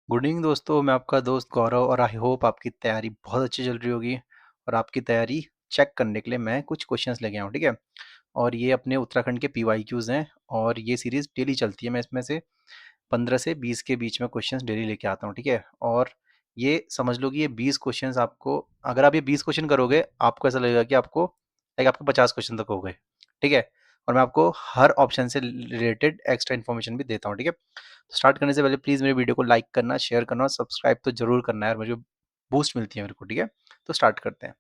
Good evening दोस्तों, मैं आपका दोस्त गौरव और आई होप आपकी तैयारी बहुत अच्छी चल रही होगी। और आपकी तैयारी चेक करने के लिए मैं कुछ क्वेश्चंस लेके आया हूँ, ठीक है। और ये अपने उत्तराखंड के पीवाईक्यूज हैं और ये सीरीज़ डेली चलती है। मैं इसमें से 15 से 20 के बीच में क्वेश्चंस डेली लेके आता हूँ, ठीक है। और ये समझ लो कि ये 20 क्वेश्चंस आपको, अगर आप ये 20 क्वेश्चन करोगे आपको ऐसा लगेगा कि आपको लाइक आपके 50 क्वेश्चन तक हो गए, ठीक है। और मैं आपको हर ऑप्शन से रिलेटेड एक्स्ट्रा इन्फॉर्मेशन भी देता हूँ, ठीक है। तो स्टार्ट करने से पहले प्लीज़ मेरे वीडियो को लाइक करना, शेयर करना और सब्सक्राइब तो जरूर करना है यार, मुझे बूस्ट मिलती है मेरे को, ठीक है। तो स्टार्ट करते हैं।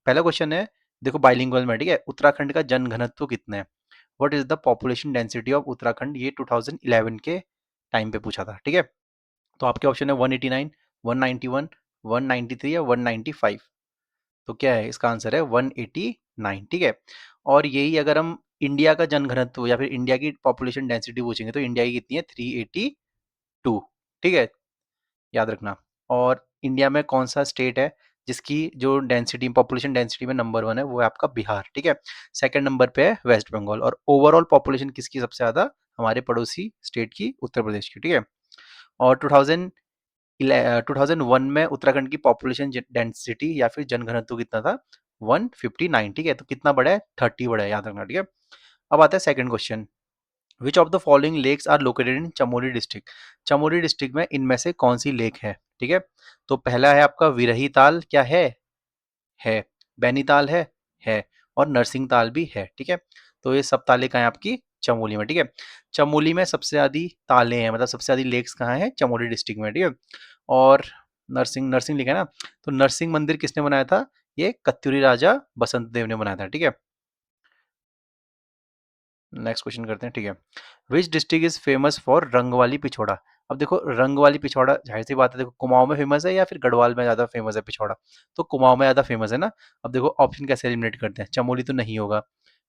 पहला क्वेश्चन है, देखो बाइलिंगुअल में, ठीक है। उत्तराखंड का जनघनत्व कितना है? What is the population density of Uttarakhand? ये 2011 के टाइम पे पूछा था, ठीक है। तो आपके ऑप्शन है 189, 191, 193 या 195। तो क्या है इसका आंसर? है 189, ठीक है। और यही अगर हम इंडिया का जनघनत्व या फिर इंडिया की पॉपुलेशन डेंसिटी पूछेंगे तो इंडिया की कितनी है? 382, ठीक है, याद रखना। और इंडिया में कौन सा स्टेट है जिसकी जो डेंसिटी, पॉपुलेशन डेंसिटी में नंबर 1 है? वो है आपका बिहार, ठीक है। सेकंड नंबर पे है वेस्ट बंगाल। और ओवरऑल पॉपुलेशन किसकी सबसे ज्यादा? हमारे पड़ोसी स्टेट की, उत्तर प्रदेश की, ठीक है। और 2001 में उत्तराखंड की पॉपुलेशन डेंसिटी या फिर जनघनत्व कितना था? 159, ठीक है। तो कितना बड़ा है? 30 बड़ा है, याद रखना, ठीक है। अब आता है second question. Which of the following lakes are located in Chamoli district? Chamoli district में इनमें से कौन सी लेक है, ठीक है। तो पहला है आपका विरही ताल, क्या है। बैनीताल है। और नरसिंह ताल भी है, ठीक है। तो ये सब ताले कहाँ हैं? आपकी चमोली में, ठीक है। चमोली में सबसे ज्यादा ताले हैं, मतलब सबसे ज्यादा लेक्स कहाँ हैं? चमोली डिस्ट्रिक्ट में, ठीक है। और नरसिंह, नरसिंह लिखा है ना, तो नरसिंह मंदिर किसने बनाया था? ये कत्यूरी राजा बसंत देव ने बनाया था, ठीक है। नेक्स्ट क्वेश्चन करते हैं, ठीक है। Which district is famous for रंग वाली पिछोड़ा? अब देखो रंग वाली पिछोड़ा, जाहिर सी बात है, देखो कुमाऊं में फेमस है या फिर गढ़वाल में ज्यादा फेमस है पिछोड़ा? तो कुमाऊं में ज्यादा फेमस है ना। अब देखो ऑप्शन कैसे एलिमिनेट करते हैं। चमोली तो नहीं होगा,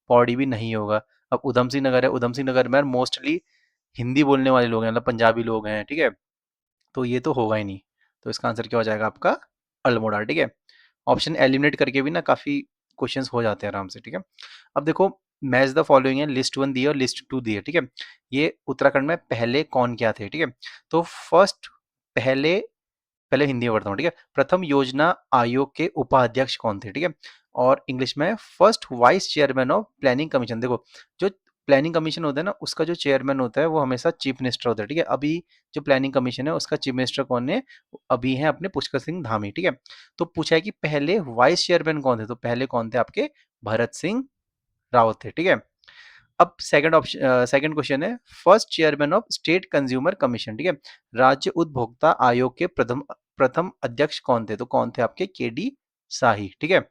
पौड़ी भी नहीं होगा। अब उधम सिंह नगर है, उधम सिंह नगर में मोस्टली हिंदी बोलने वाले लोग हैं, मतलब पंजाबी लोग हैं, ठीक है। तो ये तो होगा ही नहीं। तो इसका आंसर क्या हो जाएगा आपका? अल्मोड़ा, ठीक है। ऑप्शन एलिमिनेट करके भी ना काफी क्वेश्चंस हो जाते हैं आराम से, ठीक है। अब देखो, मैच द फॉलोइंग है, लिस्ट 1 दी है और लिस्ट 2 दी है, ठीक है। ये उत्तराखंड में पहले कौन क्या थे, ठीक है। तो फर्स्ट, पहले, पहले हिंदी में पढ़ता हूँ, ठीक है। प्रथम योजना आयोग के उपाध्यक्ष कौन थे, ठीक है। और इंग्लिश में first vice chairman of planning commission. देखो, जो प्लानिंग कमीशन होता है ना, उसका जो चेयरमैन होता है वो हमेशा चीफ मिनिस्टर होता है, ठीक है। अभी जो प्लानिंग कमीशन है उसका चीफ मिनिस्टर कौन है? अभी है अपने पुष्कर सिंह धामी, ठीक है। तो पूछा है कि पहले वाइस चेयरमैन कौन थे? तो पहले कौन थे? आपके भरत सिंह रावत थे, ठीक है। अब सेकंड ऑप्शन, सेकंड क्वेश्चन है, first chairman of state consumer commission, ठीक है। राज्य उपभोक्ता आयोग के प्रथम प्रथम अध्यक्ष कौन थे? तो कौन थे? आपके के डी शाही, ठीक है।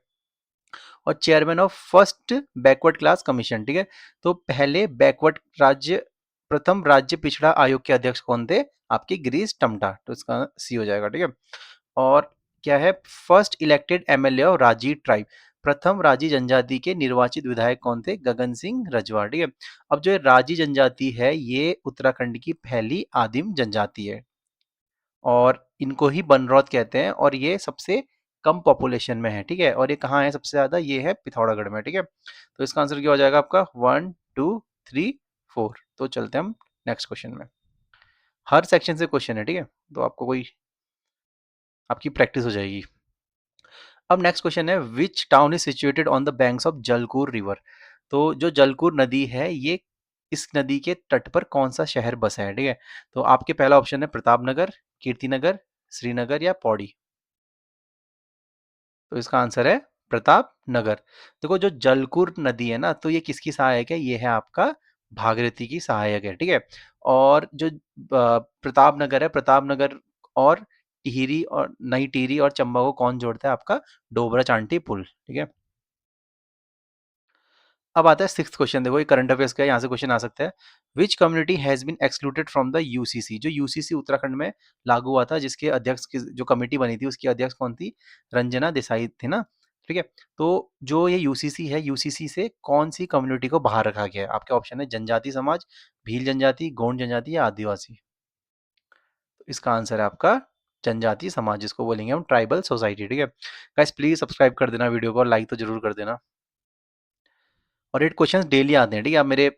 और chairman of first backward class commission, ठीक है। तो पहले बैकवर्ड राज्य, प्रथम राज्य पिछड़ा आयोग के अध्यक्ष कौन थे? आपके गिरीश टमटा। तो इसका सी हो जाएगा, ठीक है। और क्या है, फर्स्ट इलेक्टेड एमएलए ऑफ राजी ट्राइब? प्रथम राजी जनजाति के निर्वाचित विधायक कौन थे? गगन सिंह रजवा, ठीक है। अब जो राजी जनजाति है ये उत्तराखंड की पहली आदिम जनजाति है और इनको ही बनरौत कहते हैं और ये सबसे कम पॉपुलेशन में है, ठीक है। और ये कहाँ है सबसे ज्यादा? ये है पिथौरागढ़ में, ठीक है। तो इसका आंसर क्या हो जाएगा आपका? 1 2 3 4। तो चलते हैं हम नेक्स्ट क्वेश्चन में। हर सेक्शन से क्वेश्चन है, ठीक है। तो आपको कोई, आपकी प्रैक्टिस हो जाएगी। अब नेक्स्ट क्वेश्चन है, which town is situated on the banks of Jalkur river? तो जो जलकूर नदी है ये, इस नदी के तट पर कौन सा शहर बसा है, ठीक है। तो आपके पहला ऑप्शन है प्रतापनगर, कीर्तिनगर, श्रीनगर या पौड़ी। तो इसका आंसर है प्रतापनगर। देखो जो जलकूर नदी है ना, तो ये किसकी सहायक है? ये है आपका भागीरथी की सहायक है, ठीक है। और जो प्रतापनगर है, प्रतापनगर और टिहरी और नई टिहरी और चंबा को कौन जोड़ता है? आपका डोबरा चांठी पुल, ठीक है। अब आता है सिक्स क्वेश्चन। देखो ये करंट अफेयर्स का है, यहाँ से क्वेश्चन आ सकता है। Which community has been excluded from the UCC? जो यूसीसी उत्तराखंड में लागू हुआ था, जिसके अध्यक्ष की जो कमेटी बनी थी उसकी अध्यक्ष कौन थी? रंजना देसाई थी ना, ठीक है। तो जो ये यूसीसी है, यूसीसी से कौन सी कम्युनिटी को बाहर रखा गया है? आपके ऑप्शन है जनजाति समाज, भील जनजाति, गोंड जनजाति या आदिवासी। तो इसका आंसर है आपका जनजाति समाज, जिसको बोलेंगे हम ट्राइबल सोसाइटी, ठीक है। गाइस प्लीज सब्सक्राइब कर देना वीडियो को और लाइक तो जरूर कर देना। और 8 क्वेश्चंस डेली आते हैं, ठीक है। आप मेरे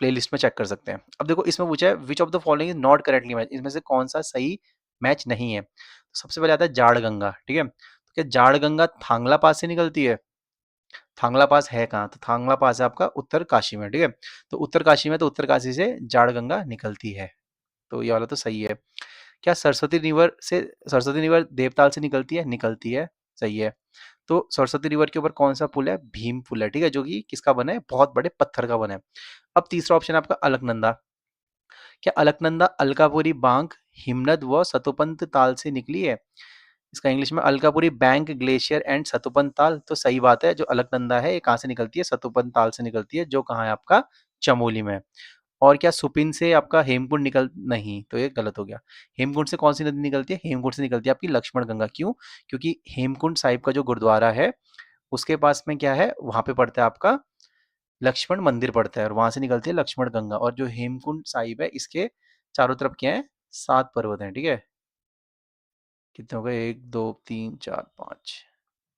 प्लेलिस्ट में चेक कर सकते हैं। अब देखो इसमें पूछा है which of the following is not correctly match? इसमें से कौन सा सही मैच नहीं है। तो सबसे पहले आता है जाड़ गंगा, ठीक है। तो क्या जाड़ गंगा थांगला पास से निकलती है? थांगला पास है कहाँ? तो थांगला पास है आपका उत्तर काशी में, ठीक है। तो उत्तर काशी में, तो उत्तर काशी से जाड़ गंगा निकलती है। तो ये वाला तो सही है। क्या सरस्वती रिवर देवताल से निकलती है? निकलती है, सही है। तो सरस्वती रिवर के ऊपर कौन सा पुल है? भीम पुल है, ठीक है, जो कि किसका बना है? बहुत बड़े पत्थर का बना है। अब तीसरा ऑप्शन है आपका अलकनंदा। क्या अलकनंदा अलकापुरी बांक हिमनद व सतोपंत ताल से निकली है? इसका इंग्लिश में Alkapuri bank glacier and Satopanth ताल। तो सही बात है, जो अलकनंदा है ये कहाँ से निकलती है? सतोपंत ताल से निकलती है, जो कहाँ है आपका? चमोली में। और क्या सुपिन से आपका हेमकुंड निकल नहीं, तो ये गलत हो गया। हेमकुंड से कौन सी नदी निकलती है? हेमकुंड से निकलती है आपकी लक्ष्मण गंगा। क्यों? क्योंकि हेमकुंड साहिब का जो गुरुद्वारा है उसके पास में क्या है, वहां पे पड़ता है आपका लक्ष्मण मंदिर पड़ता है, और वहां से निकलती है लक्ष्मण गंगा। और जो हेमकुंड साहिब है इसके चारों तरफ क्या है? 7 पर्वत हैं, ठीक है। कितने हो गए? 1 2 3 4 5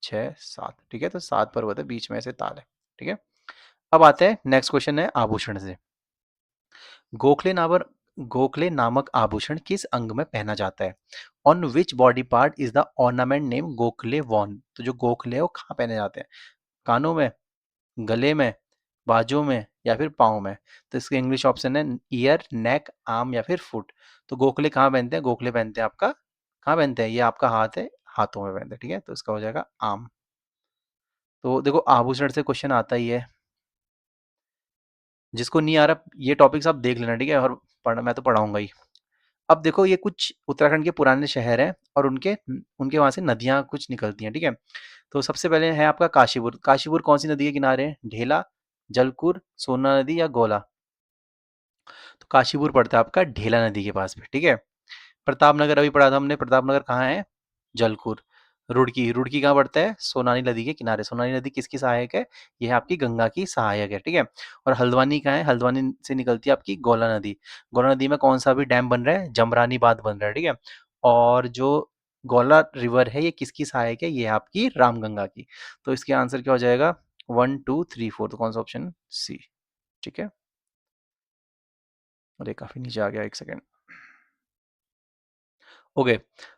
6 7, ठीक है। तो 7 पर्वत है, बीच में से ताल है, ठीक है। अब आते हैं, नेक्स्ट क्वेश्चन है आभूषण से। गोखले नावर गोखले नामक आभूषण किस अंग में पहना जाता है? On which body part is the ornament name gokhle worn? तो जो गोखले है वो कहाँ पहने जाते हैं? कानों में, गले में, बाजू में, या फिर पाँव में? तो इसके इंग्लिश ऑप्शन है ईयर, नेक, आर्म या फिर फुट। तो गोखले कहाँ पहनते हैं? गोखले पहनते हैं आपका, कहाँ पहनते हैं? ये आपका हाथ है, हाथों में पहनते हैं, ठीक है। तो इसका हो जाएगा आर्म। तो देखो आभूषण से क्वेश्चन आता ही है, जिसको नहीं आ रहा ये टॉपिक्स आप देख लेना, ठीक है। और मैं तो पढ़ाऊंगा ही। अब देखो ये कुछ उत्तराखंड के पुराने शहर हैं और उनके उनके वहां से नदियां कुछ निकलती हैं, ठीक है। तो सबसे पहले है आपका काशीपुर। काशीपुर कौन सी नदी के किनारे है? ढेला, जलकुर, सोना नदी या गोला? तो काशीपुर पड़ता है आपका ढेला नदी के पास में, ठीक है। प्रतापनगर अभी पढ़ा था हमने, प्रतापनगर कहाँ है? जलकुर। रुड़की, रुड़की कहाँ पड़ता है? सोनानी नदी के किनारे। सोनानी नदी किसकी सहायक है? ये है आपकी गंगा की सहायक है, ठीक है। और हल्द्वानी कहाँ है? हल्द्वानी से निकलती है आपकी गोला नदी। गोला नदी में कौन सा भी डैम बन रहा है? जमरानी बांध बन रहा है, ठीक है। और जो गोला रिवर है ये किसकी सहायक है? ये है आपकी रामगंगा की। तो इसके आंसर क्या हो जाएगा? 1 2 3 4, तो कौन सा ऑप्शन? सी, ठीक है। अरे काफी नीचे आ गया, एक सेकेंड। ओके,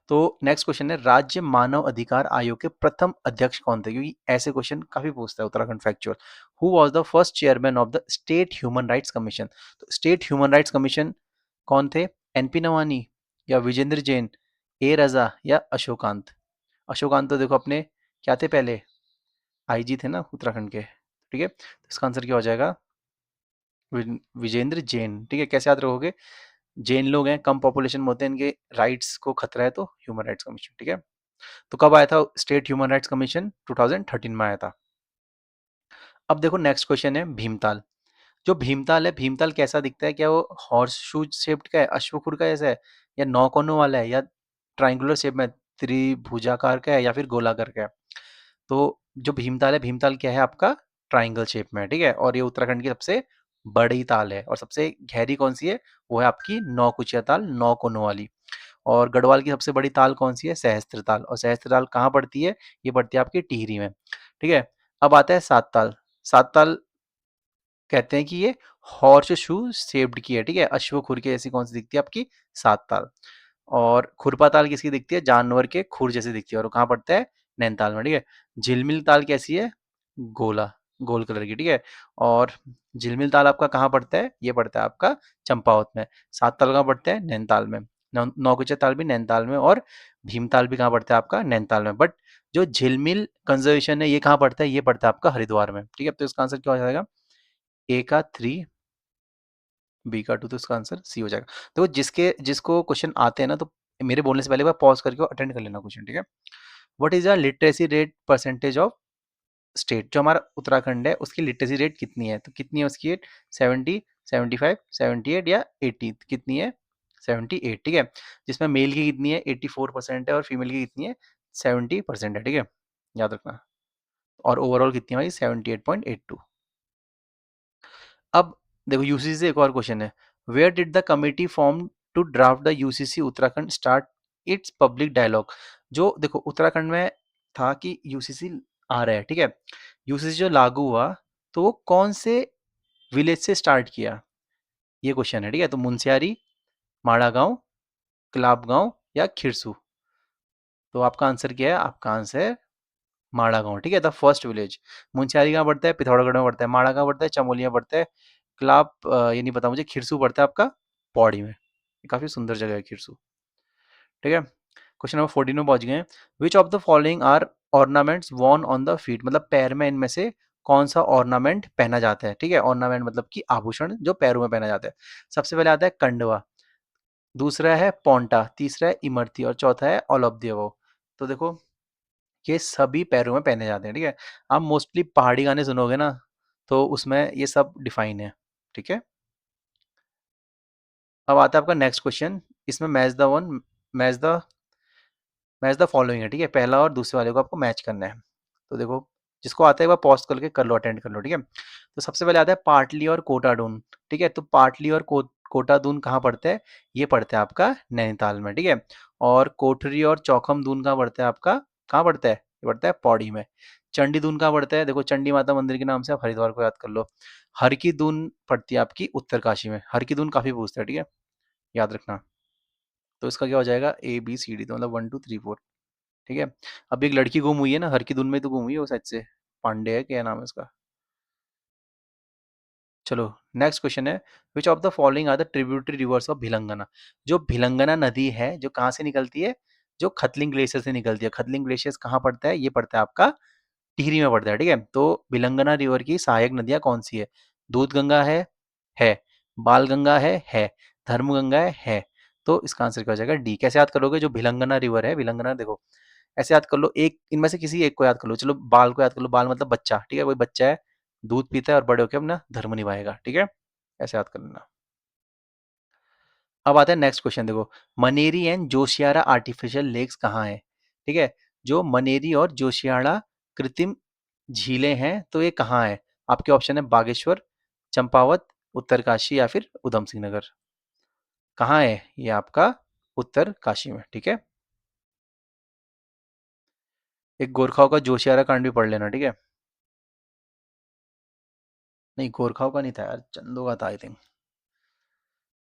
तो नेक्स्ट क्वेश्चन है, राज्य मानव अधिकार आयोग के प्रथम अध्यक्ष कौन थे? क्योंकि ऐसे क्वेश्चन काफी पूछता है Uttarakhand factual. Who was the first chairman of the state human rights commission? तो स्टेट ह्यूमन राइट्स कमीशन कौन थे? एनपी नवानी, या विजेंद्र जैन, ए रजा, या अशोकांत? अशोकांत तो देखो अपने क्या थे पहले? आईजी थे ना उत्तराखंड के, ठीक है। तो इसका आंसर क्या हो जाएगा? विजेंद्र जैन, ठीक है। कैसे याद रखोगे? जैन लोग हैं, कम पॉपुलेशन में होते हैं, इनके राइट्स को खतरा है, तो ह्यूमन राइट्स कमीशन, ठीक है। तो कब आया था स्टेट ह्यूमन राइट्स कमीशन? 2013 में आया था। अब देखो नेक्स्ट क्वेश्चन है भीमताल। जो भीमताल है, भीमताल कैसा दिखता है? क्या वो हॉर्स शू शेप्ड का है, अश्वखुर का जैसा है, या नौ कोनों वाला है, या ट्राइंगुलर शेप में त्रिभुजाकार का है, या फिर गोलाकार का है? तो जो भीमताल है, भीमताल क्या है आपका? ट्राइंगल शेप में है, ठीक है। और ये उत्तराखंड की सबसे बड़ी ताल है। और सबसे गहरी कौन सी है? वो है आपकी नौकुचिया ताल, 9 कोनों वाली। और गढ़वाल की सबसे बड़ी ताल कौन सी है? सहस्त्र ताल। और सहस्त्र ताल कहाँ पड़ती है? ये पड़ती है आपकी टिहरी में, ठीक है। अब आता है सात ताल। सात ताल कहते हैं कि ये हॉर्स शू शेप्ड की है, ठीक है। अश्वखुर के जैसी कौन सी दिखती है आपकी? सात ताल। और खुरपा ताल किसकी दिखती है? जानवर के खुर जैसे दिखती है, और वो कहाँ पड़ता है? नैनीताल में, ठीक है। झिलमिल ताल कैसी है? गोला, गोल कलर की, ठीक है। और झिलमिल ताल आपका कहाँ पड़ता है? ये पड़ता है आपका चंपावत में। सात ताल कहाँ पड़ता है? नैनीताल में। नौकुचिया ताल भी नैनीताल में, और भीमताल भी कहाँ पड़ता है आपका? नैनीताल में। बट जो झिलमिल कंजर्वेशन है ये कहाँ पड़ता है? ये पड़ता है आपका हरिद्वार में, ठीक है। तो इसका आंसर क्या हो जाएगा? ए का 3, बी का 2, तो इसका आंसर सी हो जाएगा। तो जिसको क्वेश्चन आते हैं ना, तो मेरे बोलने से पहले बार पॉज करके अटेंड कर लेना क्वेश्चन, ठीक है। What is the literacy rate percentage of state? जो हमारा उत्तराखंड है उसकी लिटरेसी रेट कितनी है? तो कितनी है उसकी? 70, 75, 78 या 80? कितनी है? 78, ठीक है। जिसमें मेल की कितनी है? 84% है, और फीमेल की कितनी है? 70% है, ठीक है, याद रखना। और ओवरऑल कितनी है हमारी? 78.82। अब देखो यूसीसी से एक और क्वेश्चन है, where did the committee form to draft the UCC Uttarakhand start its public dialogue? जो देखो उत्तराखंड में था कि यूसीसी आ रहा है, ठीक है। यूसीसी जो लागू हुआ तो वो कौन से विलेज से स्टार्ट किया? ये क्वेश्चन है, ठीक है। तो मुनस्यारी, माड़ा गांव, कलाब गांव, या खिरसू? तो आपका आंसर क्या है? आपका आंसर है माड़ा गांव। ठीक है, द फर्स्ट विलेज। मुंशियारी कहाँ पड़ता है? पिथौरागढ़ में पड़ता है। माड़ा कहाँ पड़ता है? चमोली में पड़ता है। क्लाब ये नहीं पता मुझे। खिरसू पड़ता है आपका पौड़ी में। ये काफी सुंदर जगह है खिरसू। ठीक है, क्वेश्चन नंबर 14 में पहुंच गए हैं। Which of the following are ornaments worn on the feet? मतलब पैर में इनमें से कौन सा ऑर्नामेंट पहना जाता है? ठीक है, ऑर्नामेंट मतलब कि आभूषण जो पैरों में पहना जाता है। सबसे पहले आता है कंडवा, दूसरा है पोंटा, तीसरा है इमरती और चौथा है ऑल ऑफ द अबव। तो देखो, ये सभी पैरों में पहने जाते हैं। ठीक है, आप मोस्टली पहाड़ी गाने सुनोगे ना, तो उसमें ये सब डिफाइन है। ठीक है, अब आता है आपका नेक्स्ट क्वेश्चन। इसमें match the match the following है। ठीक है, पहला और दूसरे वाले को आपको मैच करना है। तो देखो, जिसको आता है एक बार पॉज करके कर लो, अटेंड कर लो। ठीक है, तो सबसे पहले आता है पाटली और कोटाडून। ठीक है, तो पाटली और कोटादून कहाँ पड़ते हैं? ये पड़ता है आपका नैनीताल में। ठीक है, और कोठरी और चौखम दून कहाँ पड़ता है आपका? कहाँ पड़ता है? ये पड़ता है पौड़ी में। चंडी दून कहाँ पड़ता है? देखो, चंडी माता मंदिर के नाम से आप हरिद्वार को याद कर लो। हर की दून पड़ती है आपकी उत्तरकाशी में। हर की दून काफी पूछता है। ठीक है, याद रखना। तो इसका क्या हो जाएगा? ए बी सी डी, तो मतलब 1 2 3 4। ठीक है, अब एक लड़की गुम हुई है ना, हर की धुन में तो गुम हुई है वो शायद से। पांडे है, क्या नाम है उसका? चलो, नेक्स्ट क्वेश्चन है। Which of the following are the tributary rivers of Bhilangana? जो भिलंगना नदी है, जो कहाँ से निकलती है? जो खतलिंग ग्लेशियर से निकलती है। खतलिंग ग्लेशियर कहाँ पड़ता है? ये पड़ता है आपका टिहरी में पड़ता है। ठीक है, तो भिलंगना रिवर की सहायक नदियां कौन सी है? दूध गंगा है। बाल गंगा है। धर्म गंगा है। तो इसका आंसर क्या हो जाएगा? डी। कैसे याद करोगे? जो भिलंगना रिवर है, भिलंगना देखो, ऐसे याद कर लो, एक इनमें से किसी एक को याद कर लो। चलो, बाल को याद कर लो। बाल मतलब बच्चा। ठीक है, कोई बच्चा है, दूध पीता है और बड़े होकर अपना धर्म निभाएगा। ठीक है, ऐसे याद कर लेना। अब आता है नेक्स्ट क्वेश्चन। देखो, मनेरी एंड जोशियाड़ा आर्टिफिशियल लेक्स कहाँ है? ठीक है, जो मनेरी और जोशियाड़ा कृत्रिम झीलें हैं, तो ये कहाँ है? आपके ऑप्शन है बागेश्वर, चंपावत, उत्तरकाशी या फिर उधम सिंह नगर। कहाँ है ये आपका? उत्तरकाशी में। ठीक है, एक गोरखाओं का जोशियाड़ा कांड भी पढ़ लेना। ठीक है, नहीं, गोरखाओं का नहीं था यार, चंदो का था आई थिंक।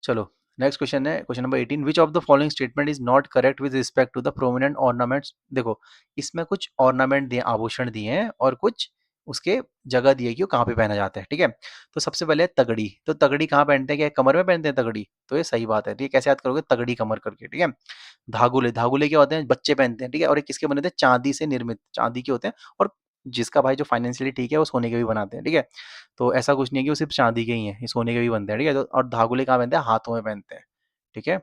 चलो, नेक्स्ट क्वेश्चन है question number 18। Which of the following statement is not correct with respect to the prominent ornaments? देखो, इसमें कुछ ऑर्नामेंट दिए, आभूषण दिए हैं, और कुछ उसके जगह दी है कि वो कहाँ पे पहना जाता है। ठीक है, तो सबसे पहले है तगड़ी। तो तगड़ी कहाँ पहनते हैं? क्या कमर में पहनते हैं तगड़ी? तो ये सही बात है। ठीक है, कैसे याद करोगे? तगड़ी कमर करके। ठीक है, धागुले, धागुले क्या होते हैं? बच्चे पहनते हैं। ठीक है, और ये किसके बने थे? चांदी से निर्मित, चांदी के होते हैं। और जिसका भाई जो फाइनेंशियली ठीक है, वो सोने के भी बनाते हैं। ठीक है, तो ऐसा कुछ नहीं है कि वो सिर्फ चांदी के ही हैं, ये सोने के भी बनते हैं। ठीक है, तो और धागुले कहाँ पहनते हैं? हाथों में पहनते हैं। ठीक है,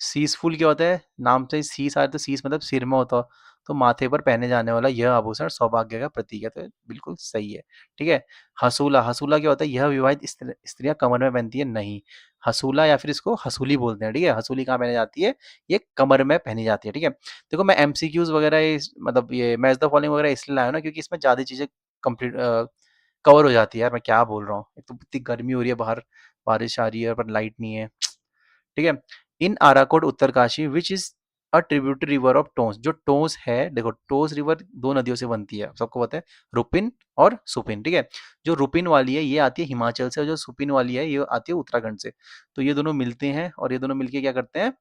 सीसफुल क्या होता है? नाम से ही सीस आया, तो सीस मतलब सिर में होता हो, तो माथे पर पहने जाने वाला यह आभूषण सौभाग्य का प्रतीक है। तो बिल्कुल सही है। ठीक है, हसूला, हसूला क्या होता है? यह विवाहित स्त्रियां कमर में पहनती है? नहीं, हसूला या फिर इसको हसूली बोलते हैं। ठीक है, हसूली कहाँ पहनी जाती है? ये कमर में पहनी जाती है। ठीक है, देखो, मैं एमसीक्यूज वगैरह मतलब ये मैच द फॉलोइंग वगैरह इसलिए लाया हूं ना, क्योंकि इसमें ज्यादा चीजें कंप्लीट कवर हो जाती है। यार मैं क्या बोल रहा हूँ, एक तो इतनी गर्मी हो रही है बाहर, बारिश आ रही है पर लाइट नहीं है। ठीक है, in Arakot Uttarkashi which is a tributary river of Tons? जो टोंस है, देखो, टोंस रिवर दो नदियों से बनती है, सबको पता है, रुपिन और सुपिन। ठीक है, जो रुपिन वाली है ये आती है हिमाचल से, और जो सुपिन वाली है ये आती है उत्तराखंड से। तो ये दोनों मिलते हैं, और ये दोनों मिलके क्या करते हैं?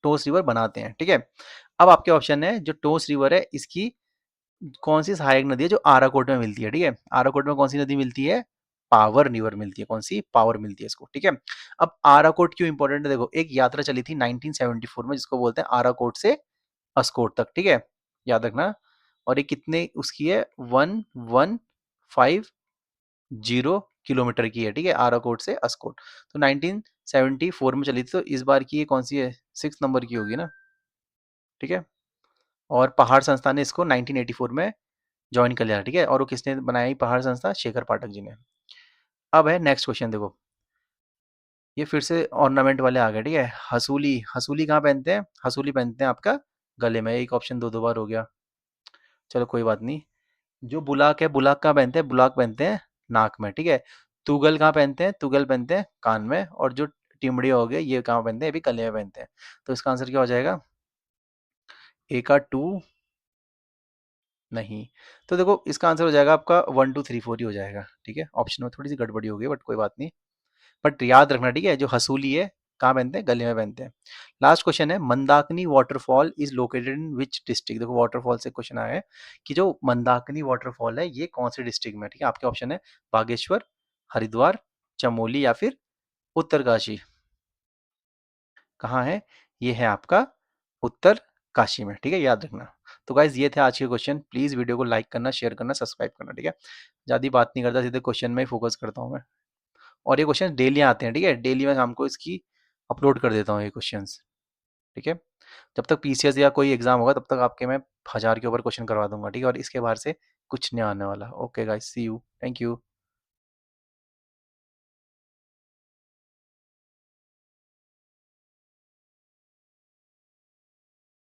टोंस रिवर बनाते हैं। ठीक है, अब आपके ऑप्शन है, जो टोंस रिवर है इसकी कौन सी सहायक नदी है जो आराकोट में मिलती है? ठीक है, आराकोट में कौन सी नदी मिलती है? पावर रिवर मिलती है। कौन सी? पावर मिलती है इसको। ठीक है, अब आराकोट क्यों इंपॉर्टेंट है? देखो, एक यात्रा चली थी 1974 में, जिसको बोलते हैं आराकोट से अस्कोट तक। ठीक है, याद रखना। और ये कितने उसकी है? 1150 किलोमीटर की है। ठीक है, आराकोट से अस्कोट। तो 1974 में चली थी, तो इस बार की ये कौन सी है? 6 नंबर की होगी ना। ठीक है, और पहाड़ संस्था ने इसको 1984 में ज्वाइन कर लिया। ठीक है, और वो किसने बनाई पहाड़ संस्था? शेखर पाठक जी ने। अब है नेक्स्ट क्वेश्चन। देखो, ये फिर से ऑर्नामेंट वाले आ गए। ठीक है, हसूली, हसूली कहाँ पहनते हैं? हसूली पहनते हैं आपका गले में। एक ऑप्शन दो दो बार हो गया, चलो कोई बात नहीं। जो बुलाक है, बुलाक कहाँ पहनते हैं? बुलाक पहनते हैं नाक में। ठीक है, तुगल कहाँ पहनते हैं? तुगल पहनते हैं कान में। और जो टिमड़िया हो गए, ये कहाँ पहनते हैं? ये भी गले में पहनते हैं। तो इसका आंसर क्या हो जाएगा? ए का टू नहीं। तो देखो, इसका आंसर हो जाएगा आपका 1 2 3 4 ही हो जाएगा। ठीक है, ऑप्शन में थोड़ी सी गड़बड़ी हो गई, बट कोई बात नहीं। बट याद रखना, ठीक है, जो हसूली है कहाँ पहनते हैं? गले में पहनते हैं। लास्ट क्वेश्चन है, Mandakini waterfall is located in which district? देखो वाटरफॉल से क्वेश्चन आया है कि जो मंदाकिनी वाटरफॉल है ये कौन से डिस्ट्रिक्ट में है? ठीक है, आपके ऑप्शन है बागेश्वर, हरिद्वार, चमोली या फिर उत्तरकाशी। कहाँ है? ये है आपका उत्तरकाशी में। ठीक है, याद रखना। तो गाइज ये थे आज के क्वेश्चन। प्लीज वीडियो को लाइक करना, शेयर करना, सब्सक्राइब करना। ठीक है, ज़्यादा बात नहीं करता, सीधे क्वेश्चन में ही फोकस करता हूँ मैं। और ये क्वेश्चन डेली आते हैं। ठीक है, डेली मैं शाम को इसकी अपलोड कर देता हूँ ये क्वेश्चंस। ठीक है, जब तक पीसीएस या कोई एग्जाम होगा तब तक आपके मैं 1000 के ऊपर क्वेश्चन करवा दूंगा। ठीक है, और इसके बाहर से कुछ नहीं आने वाला। Okay guys, see you, thank you.